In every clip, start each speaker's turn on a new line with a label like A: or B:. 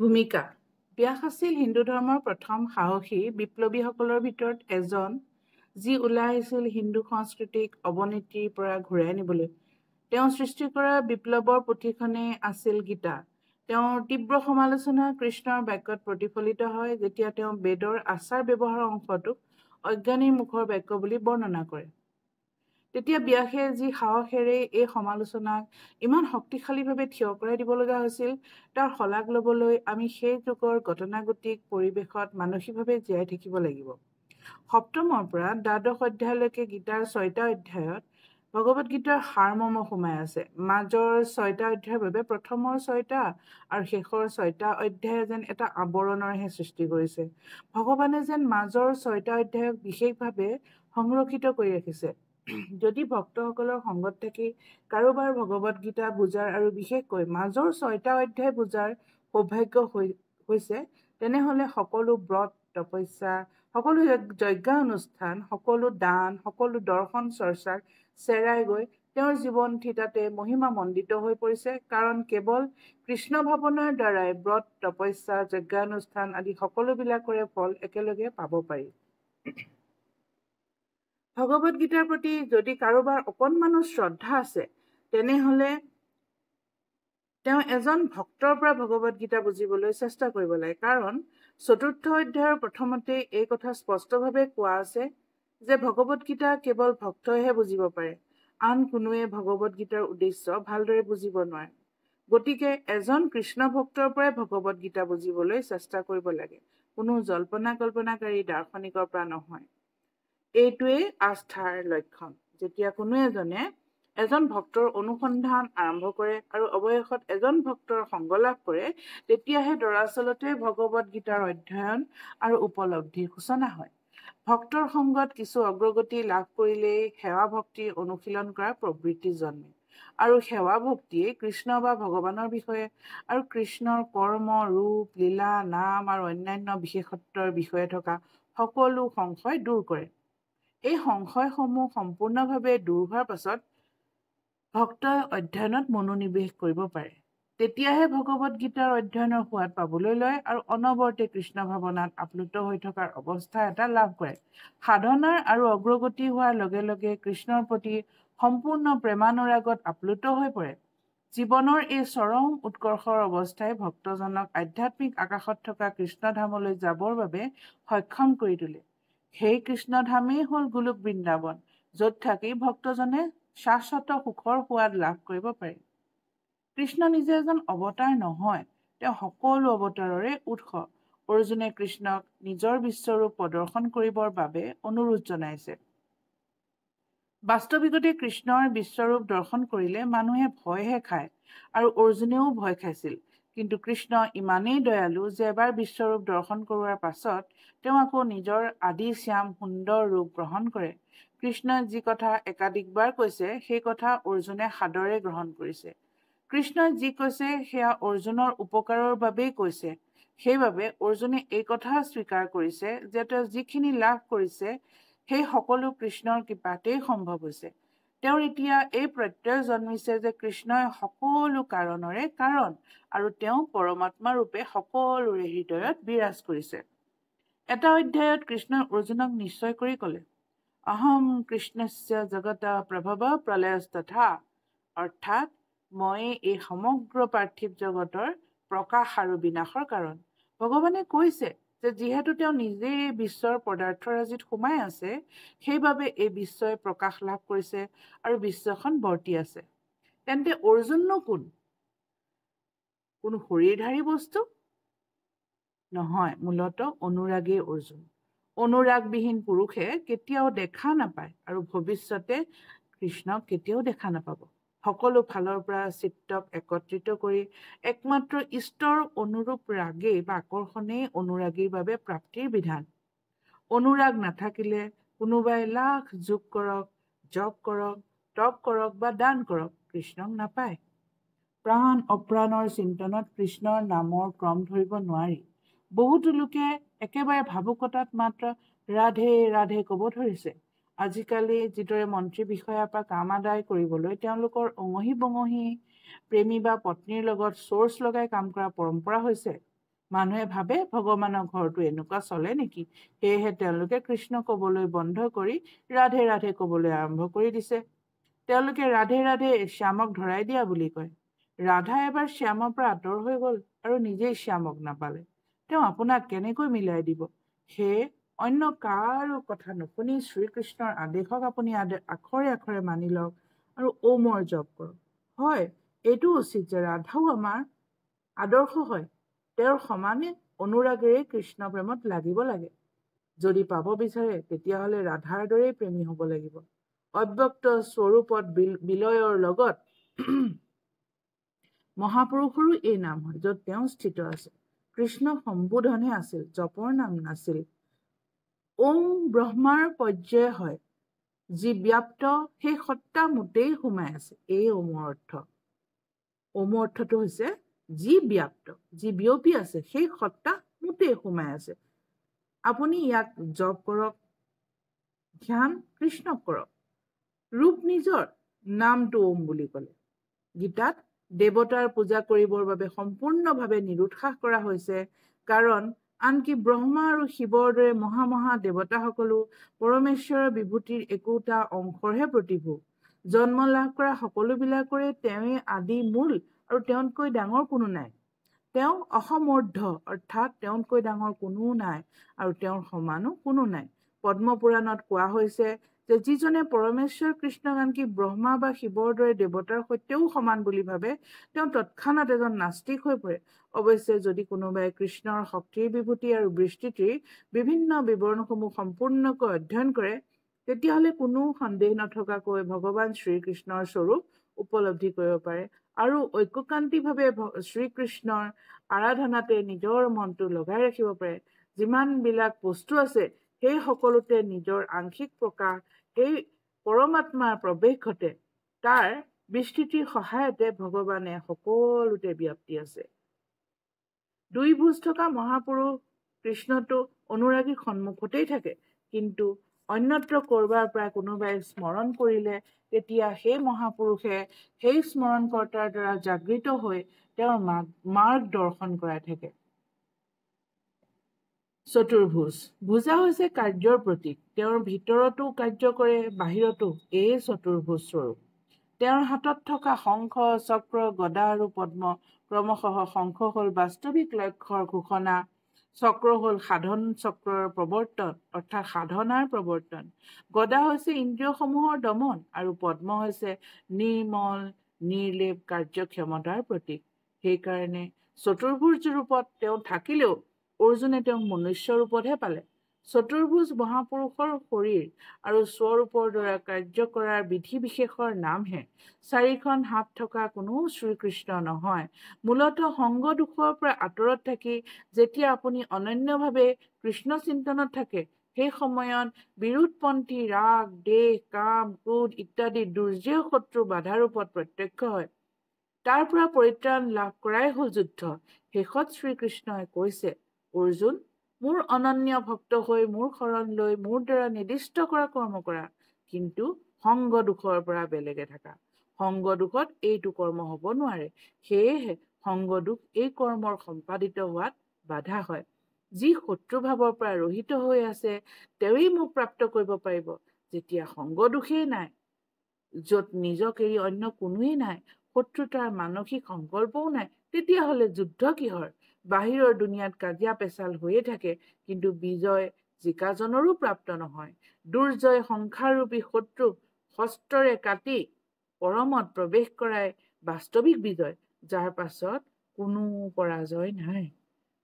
A: ভূমিকা ব্যাস আছিল হিন্দু ধৰ্মৰ প্ৰথম সাহসী বিপ্লৱীসকলৰ ভিতৰত এজন, যি ওলাই আহিছিল হিন্দু সংস্কৃতিক অৱনীতিৰ পৰা ঘূৰাই আনিবলৈ। তেওঁ সৃষ্টি কৰা বিপ্লৱৰ পুথিখনেই আছিল গীতা। তেওঁৰ তীব্ৰ সমালোচনা কৃষ্ণৰ বাক্যত প্ৰতিফলিত হয় যেতিয়া তেওঁ বেদৰ আচাৰ ব্যৱহাৰৰ অংশটোক অজ্ঞানীৰ মুখৰ বাক্য বুলি বৰ্ণনা কৰে। তেতিয়া ব্যাসে যি সাহসেৰে এই সমালোচনাক ইমান শক্তিশালীভাৱে থিয় কৰাই দিব লগা হৈছিল, তাৰ শলাগ ল'বলৈ আমি সেই যুগৰ গতানুগতিক পৰিৱেশত মানসিকভাৱে জীয়াই থাকিব লাগিব। সপ্তমৰ পৰা দ্বাদশ অধ্যায়লৈকে গীতাৰ 6টা অধ্যায়ত ভগৱদ গীতাৰ সাৰমৰ্ম সোমাই আছে। মাজৰ 6টা অধ্যায়ৰ বাবে প্ৰথমৰ 6টা আৰু শেষৰ 6টা অধ্যায়ে যেন এটা আৱৰণৰহে সৃষ্টি কৰিছে। ভগৱানে যেন মাজৰ 6টা অধ্যায়ক বিশেষভাৱে সংৰক্ষিত কৰি ৰাখিছে। যদি ভক্তসকলৰ সংগত থাকি কাৰোবাৰ ভগৱদ গীতা বুজাৰ আৰু বিশেষকৈ মাজৰ 6টা অধ্যায় বুজাৰ সৌভাগ্য হৈছে, তেনেহলে সকলো ব্ৰত তপস্যা, সকলো যজ্ঞ অনুষ্ঠান, সকলো দান, সকলো দৰ্শন চৰ্চাক চেৰাই গৈ তেওঁৰ জীৱন থিতাতে মহিমা মণ্ডিত হৈ পৰিছে। কাৰণ কেৱল কৃষ্ণ ভাৱনাৰ দ্বাৰাই ব্ৰত তপস্যা যজ্ঞানুষ্ঠান আদি সকলোবিলাকৰে ফল একেলগে পাব পাৰি। ভগৱদ গীতাৰ প্ৰতি যদি কাৰোবাৰ অকণমানো শ্ৰদ্ধা আছে, তেনেহলে তেওঁ এজন ভক্তৰ পৰা ভগৱদ গীতা বুজিবলৈ চেষ্টা কৰিব লাগে। কাৰণ 4ৰ্থ অধ্যায়ৰ প্ৰথমতে এই কথা স্পষ্টভাৱে কোৱা আছে যে ভগৱদ গীতা কেৱল ভক্তইহে বুজিব পাৰে, আন কোনোৱে ভগৱদ গীতাৰ উদ্দেশ্য ভালদৰে বুজিব নোৱাৰে। গতিকে এজন কৃষ্ণ ভক্তৰ পৰাই ভগৱদ গীতা বুজিবলৈ চেষ্টা কৰিব লাগে, কোনো জল্পনা কল্পনাকাৰী দাৰ্শনিকৰ পৰা নহয়। এইটোৱেই আস্থাৰ লক্ষণ। যেতিয়া কোনো এজন ভক্তৰ অনুসন্ধান আৰম্ভ কৰে আৰু অৱশেষত এজন ভক্তৰ সংগ লাভ কৰে, তেতিয়াহে দৰাচলতে ভগৱদ গীতাৰ অধ্যয়ন আৰু উপলব্ধিৰ সূচনা হয়। ভক্তৰ সংগত কিছু অগ্ৰগতি লাভ কৰিলেই সেৱা ভক্তি অনুশীলন কৰাৰ প্ৰবৃত্তি জন্মে, আৰু সেৱা ভক্তিয়ে কৃষ্ণ বা ভগৱানৰ বিষয়ে আৰু কৃষ্ণৰ কৰ্ম, ৰূপ, লীলা, নাম আৰু অন্যান্য বিশেষত্বৰ বিষয়ে থকা সকলো সংশয় দূৰ কৰে। এই সংশয়সমূহ সম্পূৰ্ণভাৱে দূৰ হোৱাৰ পাছত ভক্তই অধ্যয়নত মনোনিৱেশ কৰিব পাৰে। তেতিয়াহে ভগৱদ গীতাৰ অধ্যয়নৰ সোৱাদ পাবলৈ লয় আৰু অনবৰতে কৃষ্ণ ভাৱনাত আপ্লুত হৈ থকাৰ অৱস্থা এটা লাভ কৰে। সাধনাৰ আৰু অগ্ৰগতি হোৱাৰ লগে লগে কৃষ্ণৰ প্ৰতি সম্পূৰ্ণ প্ৰেমানুৰাগত আপ্লুত হৈ পৰে। জীৱনৰ এই চৰম উৎকৰ্ষৰ অৱস্থাই ভক্তজনক আধ্যাত্মিক আকাশত থকা কৃষ্ণধামলৈ যাবৰ বাবে সক্ষম কৰি তোলে। সেই কৃষ্ণধামেই হল গোলোক বৃন্দাবন, য'ত থাকি ভক্তজনে শাশ্বত সুখৰ সোৱাদ লাভ কৰিব পাৰে। কৃষ্ণ নিজে এজন অৱতাৰ নহয়, তেওঁ সকলো অৱতাৰৰে উৎস। অৰ্জুনে কৃষ্ণক নিজৰ বিশ্বৰূপ প্ৰদৰ্শন কৰিবৰ বাবে অনুৰোধ জনাইছে। বাস্তৱিকতে কৃষ্ণৰ বিশ্বৰূপ দৰ্শন কৰিলে মানুহে ভয়হে খায়, আৰু অৰ্জুনেও ভয় খাইছিল। কিন্তু কৃষ্ণ ইমানেই দয়ালু যে এবাৰ বিশ্বৰূপ দৰ্শন কৰোৱাৰ পাছত তেওঁ আকৌ নিজৰ আদি শ্যাম সুন্দৰ ৰূপ গ্ৰহণ কৰে। কৃষ্ণই যি কথা একাধিকবাৰ কৈছে, সেই কথা অৰ্জুনে সাদৰে গ্ৰহণ কৰিছে। কৃষ্ণই যি কৈছে সেয়া অৰ্জুনৰ উপকাৰৰ বাবেই কৈছে। সেইবাবে অৰ্জুনে এই কথা স্বীকাৰ কৰিছে যে তেওঁ যিখিনি লাভ কৰিছে সেই সকলো কৃষ্ণৰ কৃপাতেই সম্ভৱ হৈছে। তেওঁৰ এতিয়া এই প্ৰত্যয় জন্মিছে যে কৃষ্ণই সকলো কাৰণৰে কাৰণ, আৰু তেওঁ পৰমাত্মা ৰূপে সকলোৰে হৃদয়ত বিৰাজ কৰিছে। এটা অধ্যায়ত কৃষ্ণই অৰ্জুনক নিশ্চয় কৰি ক'লে, অহম কৃষ্ণস্য জগত প্ৰভৱ প্ৰলয়স্তথা, অৰ্থাৎ মই এই সমগ্ৰ পাৰ্থিৱ জগতৰ প্ৰকাশ আৰু বিনাশৰ কাৰণ। ভগৱানে কৈছে যে যিহেতু তেওঁ নিজেই এই বিশ্বৰ পদাৰ্থৰাজিত সোমাই আছে, সেইবাবে এই বিশ্বই প্ৰকাশ লাভ কৰিছে আৰু বিশ্বখন বৰ্তি আছে। তেন্তে অৰ্জুননো কোন? কোনো শৰীৰধাৰী বস্তু নহয়, মূলতঃ অনুৰাগী অৰ্জুন। অনুৰাগবিহীন পুৰুষে কেতিয়াও দেখা নাপায় আৰু ভৱিষ্যতে কৃষ্ণক কেতিয়াও দেখা নাপাব। সকলো ফালৰ পৰা চিত্তক একত্ৰিত কৰি একমাত্ৰ ঈশ্বৰৰ অনুৰূপ ৰাগেই বা আকৰ্ষণেই অনুৰাগীৰ বাবে প্ৰাপ্তিৰ বিধান। অনুৰাগ নাথাকিলে কোনোবাই লাখ যোগ কৰক, জপ কৰক, তপ কৰক বা দান কৰক, কৃষ্ণক নাপায়। প্ৰাণ অপ্ৰাণৰ চিন্তনত কৃষ্ণৰ নামৰ ক্ৰম ধৰিব নোৱাৰি। বহুতো লোকে একেবাৰে ভাবুকতাত মাত্ৰ ৰাধে ৰাধে কব ধৰিছে। আজিকালি যিদৰে মন্ত্ৰী বিষয়াৰ পৰা কাম আদায় কৰিবলৈ তেওঁলোকৰ অঙহী বঙহী প্ৰেমী বা পত্নীৰ লগত চ'ৰ্চ লগাই কাম কৰা পৰম্পৰা হৈছে, মানুহে ভাবে ভগৱানৰ ঘৰটো এনেকুৱা চলে নেকি? সেয়েহে তেওঁলোকে কৃষ্ণ ক'বলৈ বন্ধ কৰি ৰাধে ৰাধে ক'বলৈ আৰম্ভ কৰি দিছে। তেওঁলোকে ৰাধে ৰাধে শ্যামক ধৰাই দিয়া বুলি কয়। ৰাধা এবাৰ শ্যামৰ পৰা আঁতৰ হৈ গ'ল আৰু নিজেই শ্যামক নাপালে। তেওঁ আপোনাক কেনেকৈ মিলাই দিব? সেয়ে অন্য কাৰো কথা নুশুনি শ্ৰীকৃষ্ণৰ আদেশক আপুনি আখৰে আখৰে মানি লওক আৰু ওমৰ জপ কৰক। হয়, এইটো উচিত যে ৰাধাও আমাৰ আদৰ্শ হয়। তেওঁৰ সমানে অনুৰাগেৰে কৃষ্ণ প্ৰেমত লাগিব লাগে। যদি পাব বিচাৰে তেতিয়াহ'লে ৰাধাৰ দৰেই প্ৰেমী হ'ব লাগিব। অব্যক্ত স্বৰূপত বিলয়ৰ লগত মহাপুৰুষৰো এই নাম হয়, য'ত তেওঁ স্থিত আছে। কৃষ্ণ সম্বোধনহে আছিল, জপৰ নাম নাছিল। ওম ব্ৰহ্মাৰ পৰ্যায় হয়, যি ব্যাপ্ত সেই সত্তা মোটেই সোমাই আছে। এই ওমৰ অৰ্থ। ওমৰ অৰ্থটো হৈছে যি ব্যাপ্ত, যি বিয়পি আছে, সেই সত্তা মোটেই সোমাই আছে। আপুনি ইয়াক জপ কৰক, ধ্যান কৃষ্ণক কৰক। ৰূপ নিজৰ, নামটো ওম বুলি ক'লে। গীতাত দেৱতাৰ পূজা কৰিবৰ বাবে সম্পূৰ্ণভাৱে নিৰুৎসাহ কৰা হৈছে, কাৰণ আনকি ব্ৰহ্মা আৰু শিৱৰ দৰে মহা দেৱতাসকলো পৰমেশ্বৰৰ বিভূতিৰ একোটা অংশৰহে প্ৰতিভূ। জন্ম লাভ কৰা সকলোবিলাকৰে তেওঁৱেই আদি মূল আৰু তেওঁতকৈ ডাঙৰ কোনো নাই। তেওঁ অসমৰ্থ, অৰ্থাৎ তেওঁতকৈ ডাঙৰ কোনো নাই আৰু তেওঁৰ সমানো কোনো নাই। পদ্মপুৰাণত কোৱা হৈছে যে যিজনে পৰমেশ্বৰ কৃষ্ণক আনকি ব্ৰহ্মা বা শিৱৰ দৰে দেৱতাৰ সৈতেও সমান বুলি ভাবে, তেওঁ তৎক্ষণাৎ এজন নাস্তিক হৈ পৰে। অৱশ্যে যদি কোনোবাই কৃষ্ণৰ শক্তিৰ বিভূতি আৰু বিস্তৃতিৰ বিভিন্ন বিৱৰণসমূহ সম্পূৰ্ণকৈ অধ্যয়ন কৰে, তেতিয়াহ'লে কোনো সন্দেহ নথকাকৈ ভগৱান শ্ৰীকৃষ্ণৰ স্বৰূপ উপলব্ধি কৰিব পাৰে আৰু ঐক্যকান্তিভাৱে শ্ৰীকৃষ্ণৰ আৰাধনাতে নিজৰ মনটো লগাই ৰাখিব পাৰে। যিমানবিলাক বস্তু আছে সেই সকলোতে নিজৰ আংশিক প্ৰকাশ, সেই পৰমাত্মাৰ প্ৰৱেশ ঘটে। তাৰ বিস্তৃতিৰ সহায়তে ভগৱানে সকলোতে ব্যাপ্তি আছে। দুই ভুজ থকা মহাপুৰুষ কৃষ্ণটো অনুৰাগীৰ সন্মুখতেই থাকে, কিন্তু অন্যত্ৰ কৰবাৰ পৰা কোনোবাই স্মৰণ কৰিলে তেতিয়া সেই মহাপুৰুষে সেই স্মৰণকৰ্তাৰ দ্বাৰা জাগৃত হৈ তেওঁৰ মাৰ্গ দৰ্শন কৰাই থাকে। চতুৰ্ভুজ ভুজা হৈছে কাৰ্যৰ প্ৰতীক। তেওঁৰ ভিতৰতো কাৰ্য কৰে, বাহিৰতো। এই চতুৰ্ভুজ স্বৰূপ। তেওঁৰ হাতত থকা শংখ, চক্ৰ, গদা আৰু পদ্ম ক্ৰমশঃ শংখ হ'ল বাস্তৱিক লক্ষ্যৰ ঘোষণা, চক্ৰ হ'ল সাধন চক্ৰৰ প্ৰৱৰ্তন, অৰ্থাৎ সাধনাৰ প্ৰৱৰ্তন, গদা হৈছে ইন্দ্ৰিয়সমূহৰ দমন আৰু পদ্ম হৈছে নিৰ্মল নিৰ্লেপ কাৰ্যক্ষমতাৰ প্ৰতীক। সেইকাৰণে চতুৰ্ভুজ ৰূপত তেওঁ থাকিলেও অৰ্জুনে তেওঁক মনুষ্য ৰূপতহে পালে। চতুৰ্ভুজ মহাপুৰুষৰ শৰীৰ আৰু স্বৰূপৰ দ্বাৰা কাৰ্য কৰাৰ বিধি বিশেষৰ নামহে। চাৰিখন হাত থকা কোনো শ্ৰীকৃষ্ণ নহয়। মূলতঃ সংগ দুখৰ পৰা আঁতৰত থাকি যেতিয়া আপুনি অনন্যভাৱে কৃষ্ণ চিন্তনত থাকে, সেই সময়ত বিৰোধপন্থী ৰাগ, দেশ, কাম, ক্ৰোধ ইত্যাদি দুৰ্জেয় শত্ৰু বাধাৰূপত প্ৰত্যক্ষ হয়। তাৰ পৰা পৰিত্ৰাণ লাভ কৰাই হ'ল যুদ্ধ। শেষত শ্ৰীকৃষ্ণই কৈছে, অৰ্জুন, মোৰ অনন্য ভক্ত হৈ মোৰ শৰণ লৈ মোৰ দ্বাৰা নিৰ্দিষ্ট কৰা কৰ্ম কৰা, কিন্তু সংগ দুখৰ পৰা বেলেগে থাকা। সংগ দুখত এইটো কৰ্ম হ'ব নোৱাৰে। সেয়েহে সংগ দুখ এই কৰ্মৰ সম্পাদিত হোৱাত বাধা হয়। যি শত্ৰুভাৱৰ পৰা ৰহিত হৈ আছে তেওঁই মোক প্ৰাপ্ত কৰিব পাৰিব। যেতিয়া সংগ দুখেই নাই, য'ত নিজক এৰি অন্য কোনোৱেই নাই, শত্ৰুতাৰ মানসিক সংকল্পও নাই, তেতিয়াহ'লে যুদ্ধ কিহৰ? বাহিৰৰ দুনিয়াত কাজিয়া পেচাল হৈয়ে থাকে, কিন্তু বিজয় জিকাজনৰো প্ৰাপ্ত নহয়। দুৰ্জয় সংসাৰৰূপী শত্ৰুক শস্ত্ৰৰে কাটি পৰমত প্ৰৱেশ কৰাই বাস্তৱিক বিজয়, যাৰ পাছত কোনো পৰাজয় নাই।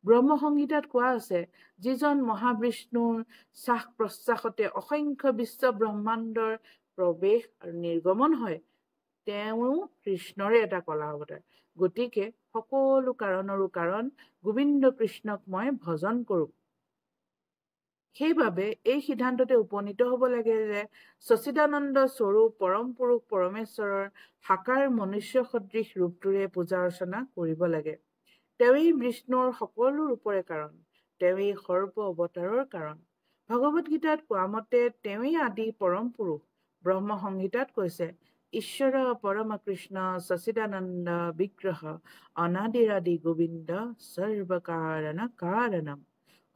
A: ব্ৰহ্মসংহিতাত কোৱা আছে, যিজন মহাবিষ্ণুৰ শ্বাস প্ৰশ্বাসতে অসংখ্য বিশ্ব ব্ৰহ্মাণ্ডৰ প্ৰৱেশ আৰু নিৰ্গমন হয়, তেওঁ কৃষ্ণৰে এটা কলা অৱতাৰ। গতিকে সকলো কাৰণৰো কাৰণ গোবিন্দ কৃষ্ণক মই ভজন কৰোঁ। সেইবাবে এই সিদ্ধান্ততে উপনীত হ'ব লাগে যে সচিদানন্দ স্বৰূপ পৰম পুৰুষ পৰমেশ্বৰৰ সাকাৰ মনুষ্য সদৃশ ৰূপটোৰে পূজা অৰ্চনা কৰিব লাগে। তেওঁৱেই বিষ্ণুৰ সকলো ৰূপৰে কাৰণ, তেওঁৱেই সৰ্ব অৱতাৰৰ কাৰণ। ভগৱত গীতাত কোৱা মতে তেওঁৱেই আদি পৰম পুৰুষ। ব্ৰহ্মসংহিতাত কৈছে, ঈশ্বৰ পৰম কৃষ্ণ সচিদানন্দ বিগ্ৰহ অনাদিৰাদি গোবিন্দ সৰ্বকাৰণ কাৰণম।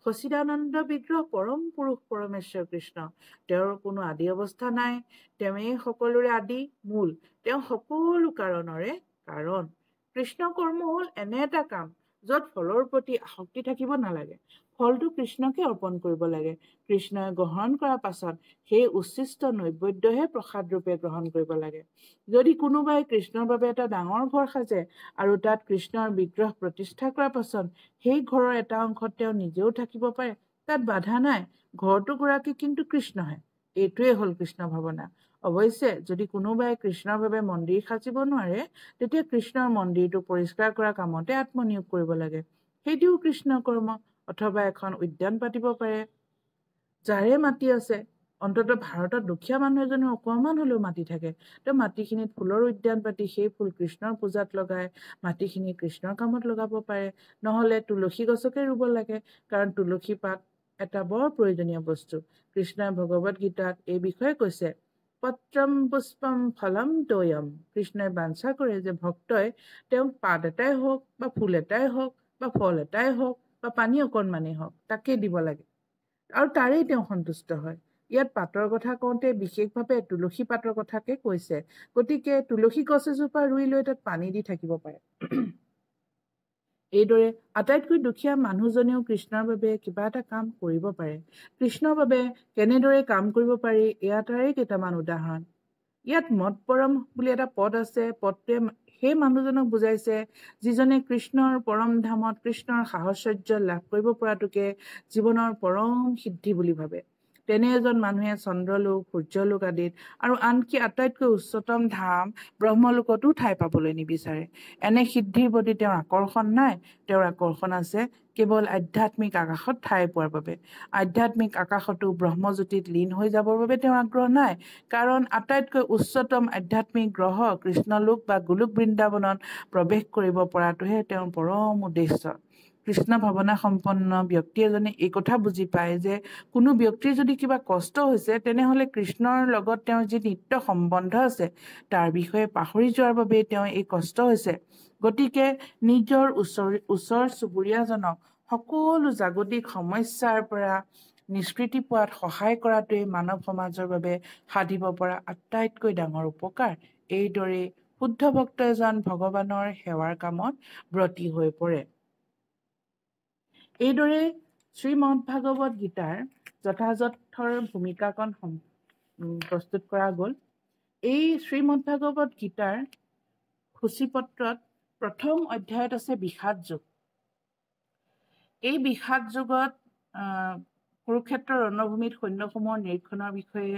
A: সচিদানন্দ বিগ্ৰহ পৰম পুৰুষ পৰমেশ্বৰ কৃষ্ণ। তেওঁৰ কোনো আদি অৱস্থা নাই, তেওঁৱেই সকলোৰে আদি মূল, তেওঁ সকলো কাৰণৰে কাৰণ। কৃষ্ণ কৰ্ম হ'ল এনে এটা কাম য'ত ফলৰ প্ৰতি আসক্তি থাকিব নালাগে। ফলটো কৃষ্ণকে অৰ্পণ কৰিব লাগে। কৃষ্ণই গ্ৰহণ কৰাৰ পাছত সেই উচ্ছিষ্ট নৈবেদ্যহে প্ৰসাদ ৰূপে গ্ৰহণ কৰিব লাগে। যদি কোনোবাই কৃষ্ণৰ বাবে এটা ডাঙৰ ঘৰ সাজে আৰু তাত কৃষ্ণৰ বিগ্ৰহ প্ৰতিষ্ঠা কৰাৰ পাছত সেই ঘৰৰ এটা অংশত তেওঁ নিজেও থাকিব পাৰে, তাত বাধা নাই। ঘৰটো গৰাকী কিন্তু কৃষ্ণহে। এইটোৱে হ'ল কৃষ্ণ ভাৱনা। অৱশ্যে যদি কোনোবাই কৃষ্ণৰ বাবে মন্দিৰ সাজিব নোৱাৰে, তেতিয়া কৃষ্ণৰ মন্দিৰটো পৰিষ্কাৰ কৰা কামতে আত্মনিয়োগ কৰিব লাগে। সেইটোও কৃষ্ণ কৰ্ম। অথবা এখন উদ্যান পাতিব পাৰে। যাৰে মাটি আছে, অন্তত ভাৰতত দুখীয়া মানুহ এজনৰ অকণমান হলেও মাটি থাকে, তেওঁ মাটিখিনিত ফুলৰ উদ্যান পাতি সেই ফুল কৃষ্ণৰ পূজাত লগাই মাটিখিনি কৃষ্ণৰ কামত লগাব পাৰে। নহলে তুলসী গছকে ৰুব লাগে, কাৰণ তুলসী পাত এটা বৰ প্ৰয়োজনীয় বস্তু। কৃষ্ণই ভগৱত গীতাত এই বিষয়ে কৈছে, পত্ৰম পুষ্পম ফলম তোয়ম। কৃষ্ণই বাঞ্ছা কৰে যে ভক্তই তেওঁক পাত এটাই হওক বা ফুল এটাই হওক বা ফল এটাই হওক বা পানী অকণমানেই হওক তাকেই দিব লাগে, আৰু তাৰেই তেওঁ সন্তুষ্ট হয়। ইয়াত পাতৰ কথা কওঁতে বিশেষভাৱে তুলসী পাতৰ কথাকে কৈছে। গতিকে তুলসী গছ এজোপা ৰুই লৈ তাত পানী দি থাকিব পাৰে। এইদৰে আটাইতকৈ দুখীয়া মানুহজনেও কৃষ্ণৰ বাবে কিবা এটা কাম কৰিব পাৰে। কৃষ্ণৰ বাবে কেনেদৰে কাম কৰিব পাৰি এয়া তাৰে কেইটামান উদাহৰণ। ইয়াত মত পৰম বুলি এটা পদ আছে। পদটোৱে সেই মানুহজনক বুজাইছে যিজনে কৃষ্ণৰ পৰম ধামত কৃষ্ণৰ সাহচৰ্য লাভ কৰিব পৰাটোকে জীৱনৰ পৰম সিদ্ধি বুলি ভাবে। তেনে এজন মানুহে চন্দ্ৰলোক, সূৰ্যলোক আদিত আৰু আনকি আটাইতকৈ উচ্চতম ধাম ব্ৰহ্মলোকতো ঠাই পাবলৈ নিবিচাৰে। এনে সিদ্ধিৰ প্ৰতি তেওঁৰ আকৰ্ষণ নাই। তেওঁৰ আকৰ্ষণ আছে কেৱল আধ্যাত্মিক আকাশত ঠাই পোৱাৰ বাবে। আধ্যাত্মিক আকাশতো ব্ৰহ্মজ্যোতিত লীন হৈ যাবৰ বাবে তেওঁৰ আগ্ৰহ নাই, কাৰণ আটাইতকৈ উচ্চতম আধ্যাত্মিক গ্ৰহ কৃষ্ণলোক বা গোলোক বৃন্দাবনত প্ৰৱেশ কৰিব পৰাটোহে তেওঁৰ পৰম উদ্দেশ্য। কৃষ্ণ ভাৱনা সম্পন্ন ব্যক্তি এজনে এই কথা বুজি পায় যে কোনো ব্যক্তিৰ যদি কিবা কষ্ট হৈছে, তেনেহলে কৃষ্ণৰ লগত তেওঁৰ যি নিত্য সম্বন্ধ আছে তাৰ বিষয়ে পাহৰি যোৱাৰ বাবে তেওঁ এই কষ্ট হৈছে। গতিকে নিজৰ ওচৰ চুবুৰীয়াজনক সকলো জাগতিক সমস্যাৰ পৰা নিষ্কৃতি পোৱাত সহায় কৰাটোৱেই মানৱ সমাজৰ বাবে সাধিব পৰা আটাইতকৈ ডাঙৰ উপকাৰ। এইদৰে শুদ্ধ ভক্ত এজন ভগৱানৰ সেৱাৰ কামত ব্ৰতী হৈ পৰে। এইদৰে শ্ৰীমদ ভাগৱত গীতাৰ যথাযথৰ ভূমিকাকণ প্ৰস্তুত কৰা গ'ল। এই শ্ৰীমদ ভাগৱত গীতাৰ সূচীপত্ৰত প্ৰথম অধ্যায়ত আছে বিষাদ যোগ। এই বিষাদ যোগত কুৰুক্ষেত্ৰৰ ৰণভূমিত সৈন্যসমূহৰ নিৰীক্ষণৰ বিষয়ে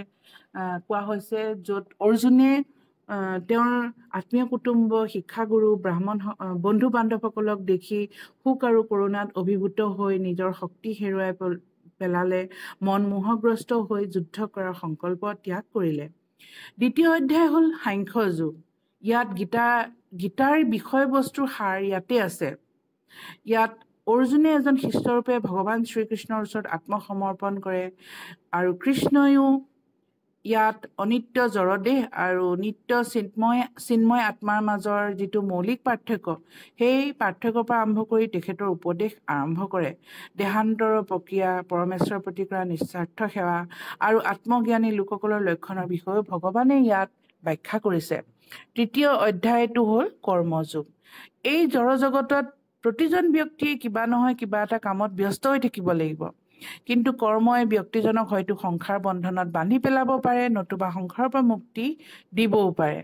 A: কোৱা হৈছে, য'ত অৰ্জুনে তেওঁৰ আত্মীয় কুটুম্ব, শিক্ষাগুৰু, ব্ৰাহ্মণ বন্ধু বান্ধৱসকলক দেখি শোক আৰু কৰোণাত অভিভূত হৈ নিজৰ শক্তি হেৰুৱাই পেলালে, মন মোহগ্ৰস্ত হৈ যুদ্ধ কৰাৰ সংকল্প ত্যাগ কৰিলে। দ্বিতীয় অধ্যায় হ'ল সাংখ্য যুগ। ইয়াত গীতাৰ বিষয়বস্তুৰ সাৰ ইয়াতে আছে। ইয়াত অৰ্জুনে এজন শিষ্যৰূপে ভগৱান শ্ৰীকৃষ্ণৰ ওচৰত আত্মসমৰ্পণ কৰে, আৰু কৃষ্ণইও ইয়াত অনিত্য জড়দেহ আৰু নিত্য চিন্ময় আত্মাৰ মাজৰ যিটো মৌলিক পাৰ্থক্য, সেই পাৰ্থক্যৰ পৰা আৰম্ভ কৰি তেখেতৰ উপদেশ আৰম্ভ কৰে। দেহান্তৰৰ প্ৰক্ৰিয়া, পৰমেশ্বৰৰ প্ৰতি কৰা নিস্বাৰ্থ সেৱা আৰু আত্মজ্ঞানী লোকসকলৰ লক্ষণৰ বিষয়েও ভগৱানে ইয়াত ব্যাখ্যা কৰিছে। তৃতীয় অধ্যায়টো হ'ল কৰ্মযোগ। এই জড়জগতত প্ৰতিজন ব্যক্তিয়ে কিবা নহয় কিবা এটা কামত ব্যস্ত হৈ থাকিব লাগিব, কিন্তু কৰ্মই ব্যক্তিজনক হয়তো সংসাৰ বন্ধনত বান্ধি পেলাব পাৰে, নতুবা সংসাৰৰ পৰা মুক্তি দিবও পাৰে।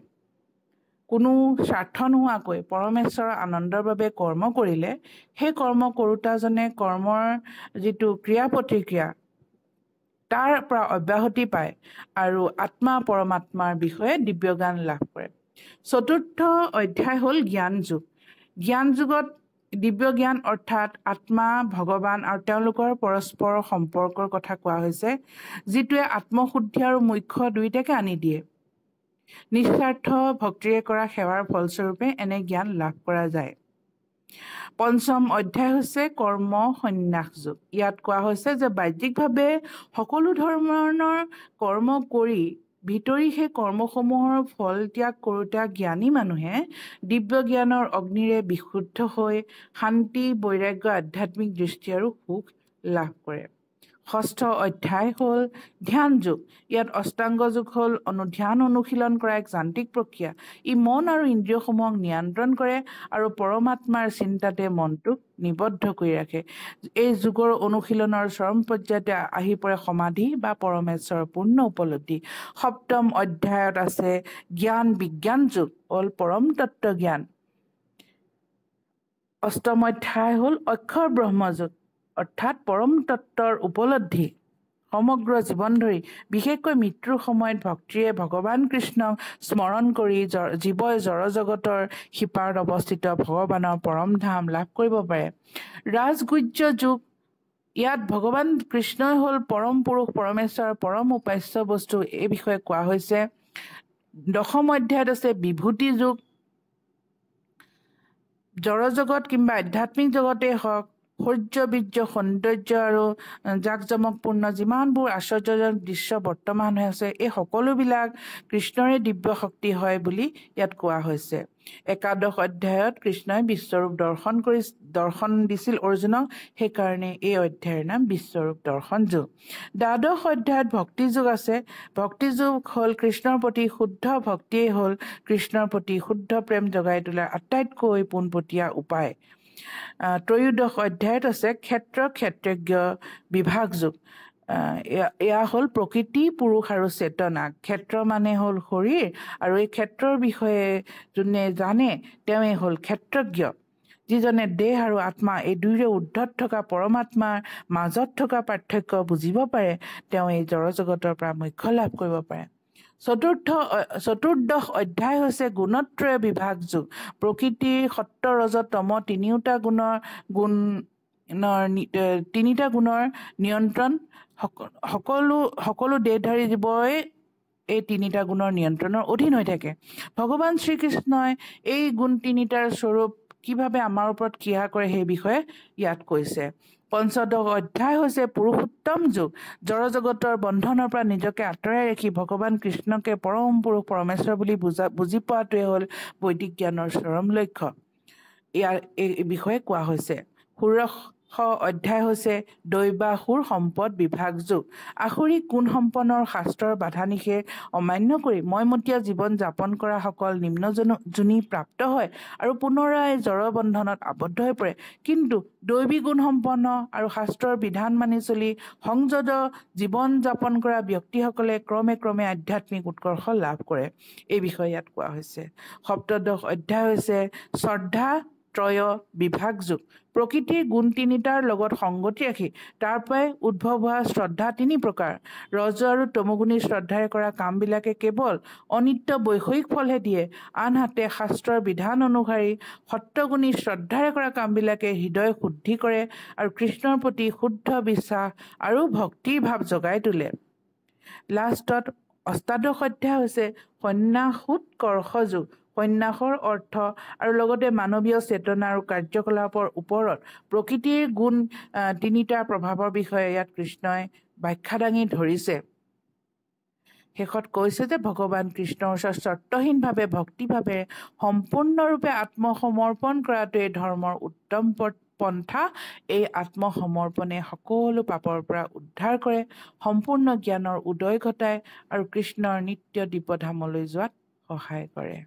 A: কোনো স্বাৰ্থ নোহোৱাকৈ পৰমেশ্বৰৰ আনন্দৰ বাবে কৰ্ম কৰিলে সেই কৰ্ম কৰোতাজনে কৰ্মৰ যিটো ক্ৰিয়া প্ৰতিক্ৰিয়া তাৰ পৰা অব্যাহতি পায় আৰু আত্মা পৰমাত্মাৰ বিষয়ে দিব্য জ্ঞান লাভ কৰে। চতুৰ্থ অধ্যায় হ'ল জ্ঞান যুগ। জ্ঞান যুগত দিব্য জ্ঞান অৰ্থাৎ আত্মা, ভগৱান আৰু তেওঁলোকৰ পৰস্পৰৰ সম্পৰ্কৰ কথা কোৱা হৈছে, যিটোৱে আত্মশুদ্ধি আৰু মোক্ষ দুয়োটাকে আনি দিয়ে। নিস্বাৰ্থ ভক্তিৰে কৰা সেৱাৰ ফলস্বৰূপে এনে জ্ঞান লাভ কৰা যায়। পঞ্চম অধ্যায় হৈছে কৰ্ম সন্ন্যাস যুগ। ইয়াত কোৱা হৈছে যে বাহ্যিকভাৱে সকলো ধৰণৰ কৰ্ম কৰি ভিতৰি সেই কৰ্মসমূহৰ ফল ত্যাগ কৰোঁতা জ্ঞানী মানুহে দিব্য জ্ঞানৰ অগ্নিৰে বিশুদ্ধ হৈ শান্তি, বৈৰাগ্য, আধ্যাত্মিক দৃষ্টি আৰু সুখ লাভ কৰে। ষষ্ঠ অধ্যায় হ'ল ধ্যান যোগ। ইয়াত অষ্টাংগ যোগ হ'ল ধ্যান অনুশীলন কৰা এক যান্ত্ৰিক প্ৰক্ৰিয়া। ই মন আৰু ইন্দ্ৰিয়সমূহক নিয়ন্ত্ৰণ কৰে আৰু পৰমাত্মাৰ চিন্তাতে মনটোক নিবদ্ধ কৰি ৰাখে। এই যোগৰ অনুশীলনৰ চৰম পৰ্যায়তে আহি পৰে সমাধি বা পৰমেশ্বৰৰ পূৰ্ণ উপলব্ধি। সপ্তম অধ্যায়ত আছে জ্ঞান বিজ্ঞান যোগ, হ'ল পৰম তত্ত্ব জ্ঞান। অষ্টম অধ্যায় হ'ল অক্ষৰ ব্ৰহ্মযোগ, অৰ্থাৎ পৰম তত্ত্বৰ উপলব্ধি। সমগ্ৰ জীৱন ধৰি বিশেষকৈ মৃত্যুৰ সময়ত ভক্তিৰে ভগৱান কৃষ্ণক স্মৰণ কৰি জীৱই জড়জগতৰ শিপাৰত অৱস্থিত ভগৱানৰ পৰম ধাম লাভ কৰিব পাৰে। ৰাজগুহ্য যোগ, ইয়াত ভগৱান কৃষ্ণই হ'ল পৰম পুৰুষ, পৰমেশ্বৰ, পৰম উপাস্য বস্তু, এই বিষয়ে কোৱা হৈছে। দশম অধ্যায়ত আছে বিভূতি যোগ। জড়জগত কিংবা আধ্যাত্মিক জগতেই হওক, সৌৰ্য, বীৰ্য, সৌন্দৰ্য আৰু জাকজমকপূৰ্ণ যিমানবোৰ আশ্চৰ্যজনক দৃশ্য বৰ্তমান হৈ আছে, এই সকলোবিলাক কৃষ্ণৰে দিব্য শক্তি হয় বুলি ইয়াত কোৱা হৈছে। একাদশ অধ্যায়ত কৃষ্ণই বিশ্বৰূপ দৰ্শন দিছিল অৰ্জুনক, সেইকাৰণে এই অধ্যায়ৰ নাম বিশ্বৰূপ দৰ্শন যোগ। দ্বাদশ অধ্যায়ত ভক্তি যোগ আছে। ভক্তি যোগ হ'ল কৃষ্ণৰ প্ৰতি শুদ্ধ ভক্তিয়েই হ'ল কৃষ্ণৰ প্ৰতি শুদ্ধ প্ৰেম জগাই তোলাৰ আটাইতকৈ পোনপটীয়া উপায়। ত্ৰয়োদশ অধ্যায়ত আছে ক্ষেত্ৰজ্ঞ বিভাগ যোগ। এয়া হ'ল প্ৰকৃতি, পুৰুষ আৰু চেতনা। ক্ষেত্ৰ মানে হ'ল শৰীৰ, আৰু এই ক্ষেত্ৰৰ বিষয়ে যোনে জানে তেওঁৱেই হ'ল ক্ষেত্ৰজ্ঞ। যিজনে দেহ আৰু আত্মা এই দুয়োৰে ঊৰ্ধত থকা পৰমাত্মাৰ মাজত থকা পাৰ্থক্য বুজিব পাৰে, তেওঁ এই জড়জগতৰ পৰা মোক্ষ লাভ কৰিব পাৰে। চতুৰ্দশ অধ্যায় হৈছে গুণত্ৰয় বিভাগ যোগ। প্ৰকৃতিৰ সত্য, ৰজ, তম তিনিটা গুণৰ নিয়ন্ত্ৰণ। সকলো দেহধাৰী জীৱই এই তিনিটা গুণৰ নিয়ন্ত্ৰণৰ অধীন হৈ থাকে। ভগৱান শ্ৰীকৃষ্ণই এই গুণ তিনিটাৰ স্বৰূপ কিভাৱে আমাৰ ওপৰত ক্ৰিয়া কৰে সেই বিষয়ে ইয়াত কৈছে। পঞ্চদশ অধ্যায় হৈছে পুৰুষোত্তম যোগ। জড়জগতৰ বন্ধনৰ পৰা নিজকে আঁতৰাই ৰাখি ভগৱান কৃষ্ণকে পৰম পুৰুষ, পৰমেশ্বৰ বুলি বুজি পোৱাটোৱে হ'ল বৈদিক জ্ঞানৰ চৰম লক্ষ্য। ইয়াৰ এই বিষয়ে কোৱা হৈছে। ষোড়শ অধ্যায় হৈছে দৈবাসুৰ সম্পদ বিভাগ যোগ। আসুৰিক গুণসম্পন্নৰ শাস্ত্ৰৰ বাধা নিষেধ অমান্য কৰি মইমতীয়া জীৱন যাপন কৰা সকল নিম্ন যোনি প্ৰাপ্ত হয় আৰু পুনৰায় জড়বন্ধনত আবদ্ধ হৈ পৰে। কিন্তু দৈবী গুণসম্পন্ন আৰু শাস্ত্ৰৰ বিধান মানি চলি সংযত জীৱন যাপন কৰা ব্যক্তিসকলে ক্ৰমে ক্ৰমে আধ্যাত্মিক উৎকৰ্ষ লাভ কৰে। এই বিষয়ে ইয়াত কোৱা হৈছে। সপ্তদশ অধ্যায় হৈছে শ্ৰদ্ধা ত্ৰয় বিভাগ যোগ। প্ৰকৃতিৰ গুণ তিনিটাৰ লগত সংগতি ৰাখি তাৰ পৰাই উদ্ভৱ হোৱা শ্ৰদ্ধা তিনি প্ৰকাৰ। ৰজ আৰু তমগুণী শ্ৰদ্ধাৰে কৰা কামবিলাকে কেৱল অনিত্য বৈষয়িক ফলহে দিয়ে, আনহাতে শাস্ত্ৰৰ বিধান অনুসৰি সত্যগুণী শ্ৰদ্ধাৰে কৰা কামবিলাকে হৃদয় শুদ্ধি কৰে আৰু কৃষ্ণৰ প্ৰতি শুদ্ধ বিশ্বাস আৰু ভক্তিৰ ভাৱ জগাই তোলে। লাষ্টত অষ্টাদশ অধ্যায় হৈছে সন্ন্যাসোৎকৰ্ষ যোগ। সন্ন্যাসৰ অৰ্থ আৰু লগতে মানৱীয় চেতনা আৰু কাৰ্যকলাপৰ ওপৰত প্ৰকৃতিৰ গুণ তিনিটাৰ প্ৰভাৱৰ বিষয়ে ইয়াত কৃষ্ণই ব্যাখ্যা দাঙি ধৰিছে। শেষত কৈছে যে ভগৱান কৃষ্ণৰ ওচৰত চৰ্তহীনভাৱে ভক্তিভাৱে সম্পূৰ্ণৰূপে আত্মসমৰ্পণ কৰাটোৱেই ধৰ্মৰ উত্তম পন্থা। এই আত্মসমৰ্পণে সকলো পাপৰ পৰা উদ্ধাৰ কৰে, সম্পূৰ্ণ জ্ঞানৰ উদয় ঘটায় আৰু কৃষ্ণৰ নিত্য দিব্যধামলৈ যোৱাত সহায় কৰে।